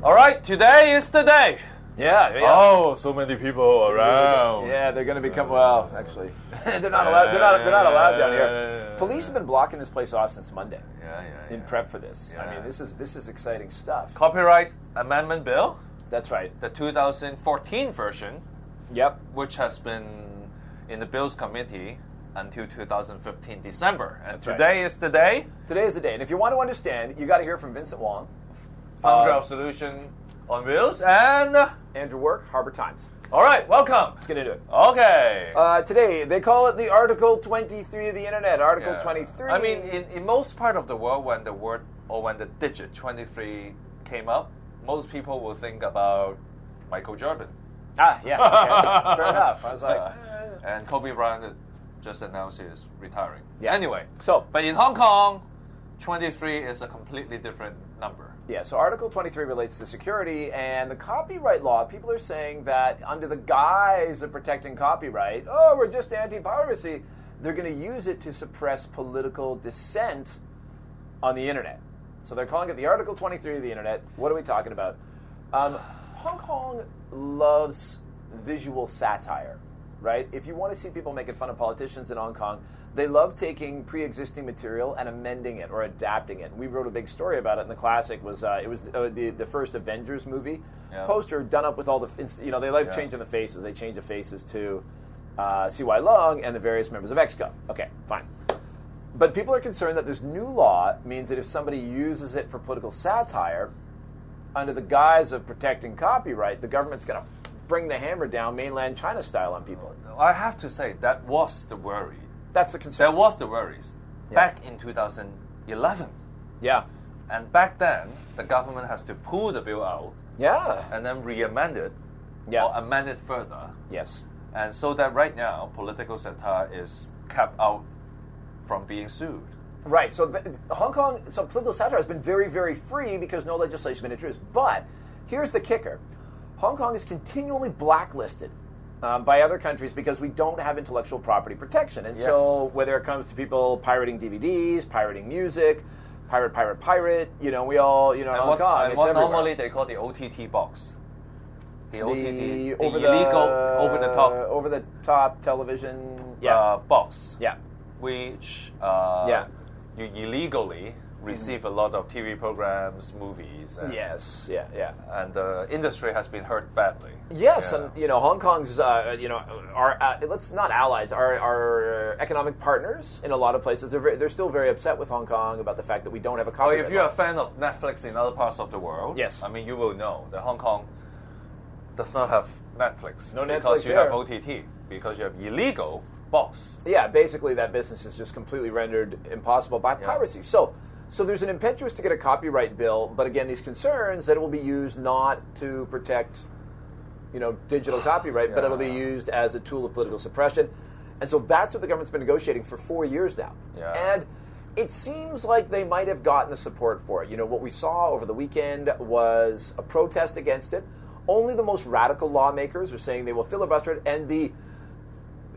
All right, today is the day. Yeah. Oh, so many people around. Yeah, they're going to become, well, actually, they're not allowed down here. Police have been blocking this place off since Monday. In prep for this. Yeah. I mean, this is exciting stuff. Copyright Amendment Bill. That's right. The 2014 version. Yep. Which has been in the Bills Committee until 2015 December. And That's today right. is the day. Today is the day. And if you want to understand, you got to hear from Vincent Wong, Founder of Solution on Wheels, and Andrew Work, Harbor Times. All right, welcome. Let's get into it. Okay. Today, they call it the Article 23 of the Internet. Article 23. I mean, in most part of the world, when the word or when the digit 23 came up, most people will think about Michael Jordan. Ah, yeah. Okay. Fair enough. I was like... And Kobe Bryant just announced he is retiring. Yeah. Anyway, so, but in Hong Kong, 23 is a completely different number. Yeah, so Article 23 relates to security, and the copyright law, people are saying that under the guise of protecting copyright, oh, we're just anti-piracy, they're going to use it to suppress political dissent on the Internet. So they're calling it the Article 23 of the Internet. What are we talking about? Hong Kong loves visual satire, right? If you want to see people making fun of politicians in Hong Kong, they love taking pre-existing material and amending it or adapting it. We wrote a big story about it, and the classic was the first Avengers movie poster done up with all the, they like changing the faces. They change the faces to C.Y. Leung and the various members of EXCO. Okay, fine. But people are concerned that this new law means that if somebody uses it for political satire, under the guise of protecting copyright, the government's going to bring the hammer down mainland China style on people. I have to say, that was the worry. That's the concern. That was the worries back in 2011. Yeah. And back then, the government has to pull the bill out. Yeah. And then re-amend it. Yeah. Or amend it further. Yes. And so that right now, political satire is kept out from being sued. Right. So Hong Kong, so political satire has been very, very free because no legislation has been introduced. But here's the kicker. Hong Kong is continually blacklisted by other countries because we don't have intellectual property protection. And so whether it comes to people pirating DVDs, pirating music, pirate, we all, in Hong Kong, it's what everywhere. normally they call the OTT box. The OTT, over the illegal, over the top television box. Yeah. Which you illegally receive a lot of TV programs, movies. And, yes, and the industry has been hurt badly. Yes, and Hong Kong's, our let's not allies, our economic partners in a lot of places. They're still very upset with Hong Kong about the fact that we don't have a copyright. Well, if you're a fan of Netflix in other parts of the world, yes, I mean you will know that Hong Kong does not have Netflix. No Netflix because you have OTT, because you have illegal box. Yeah, basically that business is just completely rendered impossible by piracy. So there's an impetus to get a copyright bill, but again, these concerns that it will be used not to protect, digital copyright, but it'll be used as a tool of political suppression. And so that's what the government's been negotiating for 4 years now. Yeah. And it seems like they might have gotten the support for it. What we saw over the weekend was a protest against it. Only the most radical lawmakers are saying they will filibuster it, and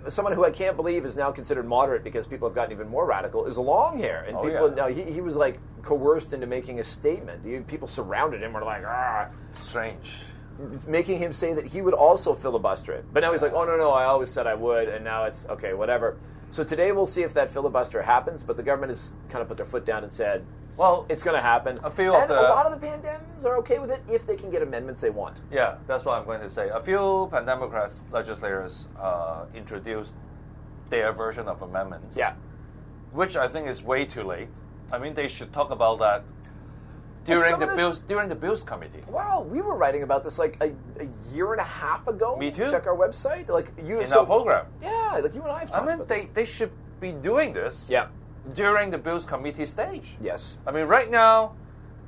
someone who I can't believe is now considered moderate because people have gotten even more radical is Longhair. And now he was like coerced into making a statement. People surrounded him, were like, strange. Making him say that he would also filibuster it. But now he's like, oh, no, I always said I would, and now it's, okay, whatever. So today we'll see if that filibuster happens, but the government has kind of put their foot down and said, well, it's going to happen. A lot of the Pan-Dems are okay with it if they can get amendments they want. Yeah, that's what I'm going to say. A few Pan-Democrats legislators introduced their version of amendments. Yeah. Which I think is way too late. I mean, they should talk about that during the Bills Committee. Wow, we were writing about this like a year and a half ago. Me too. Check our website. In our program. Yeah, you and I have talked about this. They should be doing this. Yeah. During the Bills Committee stage. Yes. I mean, right now,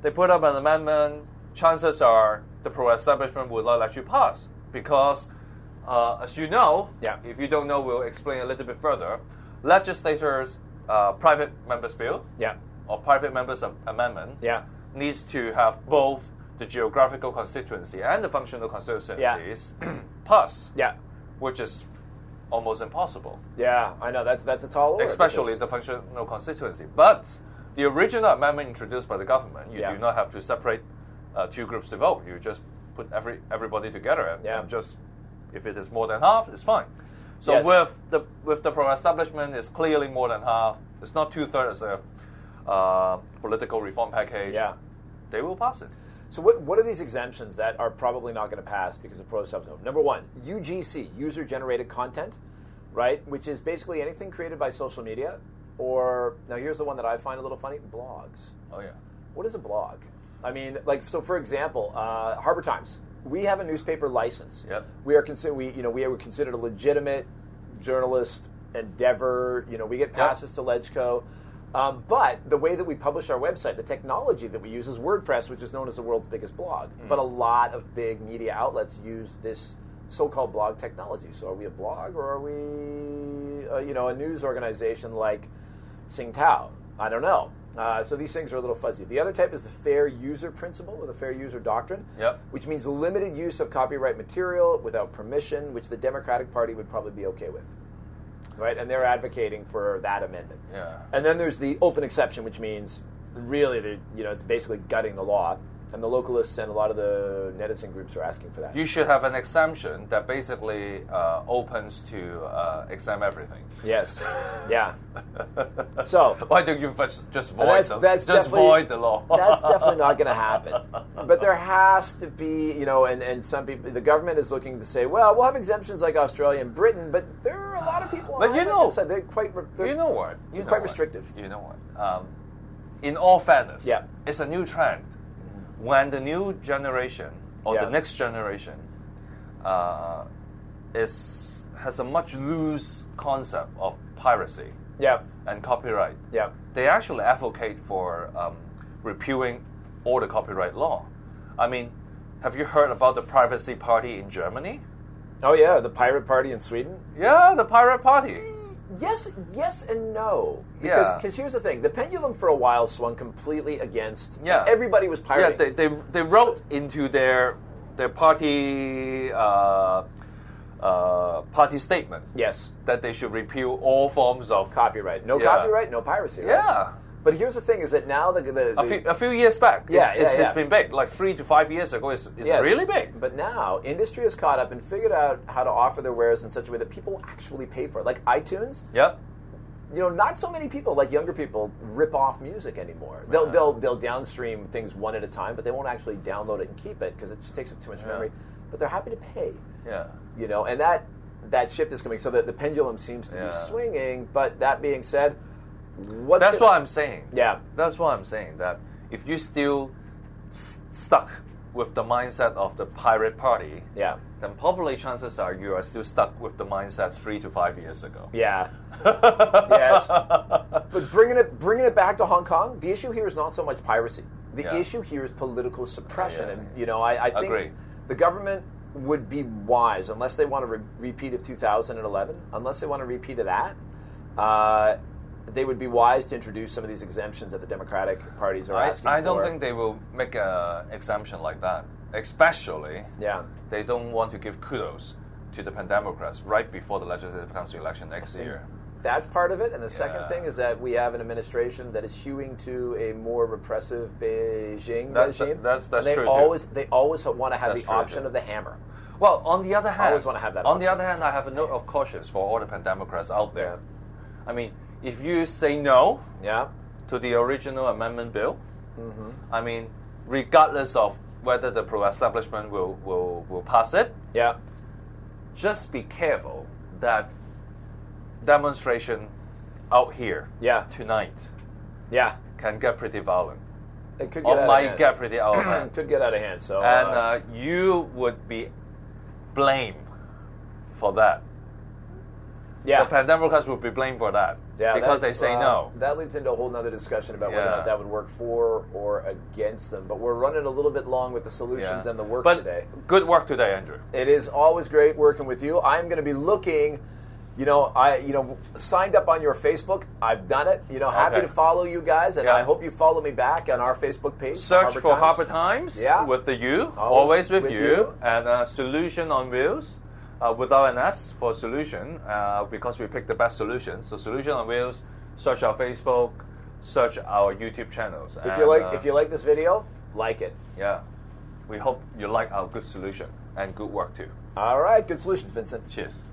they put up an amendment. Chances are the pro-establishment will not let you pass because, as you know, if you don't know, we'll explain a little bit further. Legislators' private members' bill or private members' amendment needs to have both the geographical constituency and the functional constituencies pass, which is almost impossible. Yeah, I know. That's a tall order. Especially the functional constituency. But the original amendment introduced by the government, you do not have to separate two groups to vote. You just put everybody together and just, if it is more than half, it's fine. So with the pro-establishment, it's clearly more than half. It's not 2/3 a political reform package. Yeah. They will pass it. So what are these exemptions that are probably not going to pass because of pro-establishment? Number one, UGC, user-generated content, right, which is basically anything created by social media, or, now here's the one that I find a little funny, blogs. Oh, yeah. What is a blog? I mean, like, so for example, Harbor Times, we have a newspaper license. Yep. We are considered a legitimate journalist endeavor. We get passes to LegCo. But the way that we publish our website, the technology that we use is WordPress, which is known as the world's biggest blog. But a lot of big media outlets use this so-called blog technology. So are we a blog, or are we, a news organization like Tsingtao? I don't know. So these things are a little fuzzy. The other type is the fair user principle, or the fair user doctrine, which means limited use of copyright material without permission, which the Democratic Party would probably be okay with. Right, and they're advocating for that amendment. Yeah. And then there's the open exception, which means really, it's basically gutting the law. And the localists and a lot of the netizen groups are asking for that. You should have an exemption that basically opens to exempt everything. Yes. Yeah. So why don't you just void void the law? That's definitely not going to happen. But there has to be, and some people, the government is looking to say, well, we'll have exemptions like Australia and Britain, but there are a lot of people on the side. They're quite. Quite restrictive. You know what? In all fairness, it's a new trend. When the new generation or the next generation has a much loose concept of piracy and copyright, they actually advocate for repealing all the copyright law. I mean, have you heard about the Privacy Party in Germany? Oh yeah, the Pirate Party in Sweden? Yeah, the Pirate Party. Yes and no. Because here's the thing. The pendulum for a while swung completely against... Everybody was pirating. Yeah, they wrote into their party party statement that they should repeal all forms of... Copyright. No copyright, no piracy, right? Yeah. But here's the thing, is that now a few years back, it's been big. Like 3 to 5 years ago, it's really big. But now, industry has caught up and figured out how to offer their wares in such a way that people actually pay for it. Like iTunes, not so many people, like younger people, rip off music anymore. They'll downstream things one at a time, but they won't actually download it and keep it because it just takes up too much memory. But they're happy to pay. Yeah. And that shift is coming. So that the pendulum seems to be swinging. But that being said, that's what I'm saying. Yeah. That's what I'm saying, that if you still stuck with the mindset of the Pirate Party, then probably chances are you are still stuck with the mindset 3 to 5 years ago. Yeah. Yes. But bringing it back to Hong Kong, the issue here is not so much piracy. The issue here is political suppression. And, I think the government would be wise, unless they want to repeat of 2011, unless they want to repeat of that, they would be wise to introduce some of these exemptions that the Democratic parties are asking for. I don't think they will make an exemption like that. Especially, they don't want to give kudos to the Pan-Democrats right before the Legislative Council election next year. That's part of it. And the second thing is that we have an administration that is hewing to a more repressive Beijing regime. That's true, They always want to have the option of the hammer. Well, on the other hand, I always want to have that option. The other hand, I have a note of caution for all the Pan-Democrats out there. I mean, if you say no to the original amendment bill, I mean, regardless of whether the pro-establishment will pass it, just be careful that demonstration out here tonight can get pretty violent. It could get out of hand. Get pretty out of hand. Could get out of hand. So, and you would be blamed for that. The Pan-Democrats would be blamed for that because they say no. That leads into a whole other discussion about whether or not that would work for or against them. But we're running a little bit long with the solutions and the work today. Good work today, Andrew. It is always great working with you. I'm going to be looking. I signed up on your Facebook. I've done it. Happy to follow you guys, and I hope you follow me back on our Facebook page. Search for Harbor Times with the U, always with you, and Solution on Wheels. Without an S for solution, because we picked the best solution. So Solution on Wheels, search our Facebook, search our YouTube channels. If you like this video, like it. Yeah. we hope you like our good solution and good work too. All right, good solutions, Vincent. Cheers.